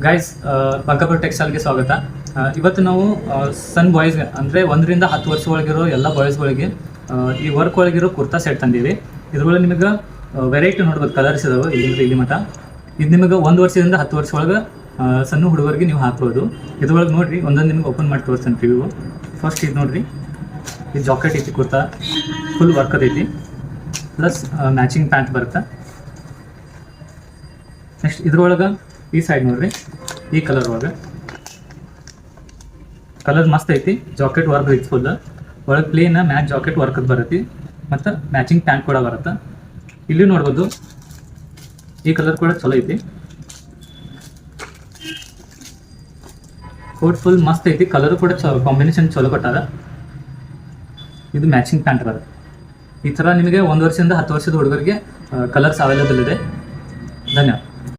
Guys, Bankapura ಟೆಕ್ಸ್ಟೈಲ್ಗೆ ಸ್ವಾಗತ. ಇವತ್ತು ನಾವು ಸಣ್ಣ ಬಾಯ್ಸ್ಗೆ ಅಂದರೆ 1 ರಿಂದ 10 ವರ್ಷ ಒಳಗಿರೋ ಎಲ್ಲ ಬಾಯ್ಸ್ಗಳಿಗೆ ಈ ವರ್ಕ್ ಒಳಗಿರೋ ಕುರ್ತಾ ಸೆಟ್ ತಂದೀವಿ. ಇದ್ರೊಳಗೆ ನಿಮಗೆ ವೆರೈಟಿ ನೋಡ್ಬೋದು, ಕಲರ್ಸ್ ಇದಾವೆ ಇಲ್ಲಿಂದ ಇಲ್ಲಿ ಮಟ್ಟ. ಇದು ನಿಮಗೆ 1 ವರ್ಷದಿಂದ 10 ವರ್ಷ ಒಳಗೆ ಸಣ್ಣ ಹುಡುಗರಿಗೆ ನೀವು ಹಾಕ್ಬೋದು. ಇದ್ರೊಳಗೆ ನೋಡಿರಿ, ಒಂದೊಂದು ನಿಮಗೆ ಓಪನ್ ಮಾಡಿ ತೋರಿಸ್ತೀನಿ ರಿವ್ಯೂ. ಫಸ್ಟ್ ಇದು ನೋಡಿರಿ, ಇದು ಜಾಕೆಟ್ ಐತಿ, ಕುರ್ತಾ ಫುಲ್ ವರ್ಕ್ ಅದೈತಿ, ಪ್ಲಸ್ ಮ್ಯಾಚಿಂಗ್ ಪ್ಯಾಂಟ್ ಬರುತ್ತೆ. ನೆಕ್ಸ್ಟ್ ಇದ್ರೊಳಗೆ ಈ ಸೈಡ್ ನೋಡ್ರಿ, ಈ ಕಲರ್ ಒಳಗೆ ಕಲರ್ ಮಸ್ತ್ ಐತಿ. ಜಾಕೆಟ್ ವರ್ಕ್ ಐತಿ ಫುಲ್, ಒಳಗೆ ಪ್ಲೇನ್ ಮ್ಯಾಚ್ ಜಾಕೆಟ್ ವರ್ಕ್ ಬರುತ್ತೆ, ಮತ್ತು ಮ್ಯಾಚಿಂಗ್ ಪ್ಯಾಂಟ್ ಕೂಡ ಬರುತ್ತೆ. ಇಲ್ಲಿ ನೋಡ್ಬೋದು, ಈ ಕಲರ್ ಕೂಡ ಚಲೋ ಐತಿ. ಕೋಟ್ ಫುಲ್ ಮಸ್ತ್ ಐತಿ, ಕಲರ್ ಕೂಡ ಕಾಂಬಿನೇಷನ್ ಚಲೋ ಕೊಟ್ಟಾರ. ಇದು ಮ್ಯಾಚಿಂಗ್ ಪ್ಯಾಂಟ್ ಬರುತ್ತೆ. ಈ ಥರ ನಿಮಗೆ 1 ವರ್ಷದಿಂದ 10 ವರ್ಷದ ಹುಡುಗರಿಗೆ ಕಲರ್ಸ್ ಅವೈಲೇಬಲ್ ಇದೆ. ಧನ್ಯವಾದ.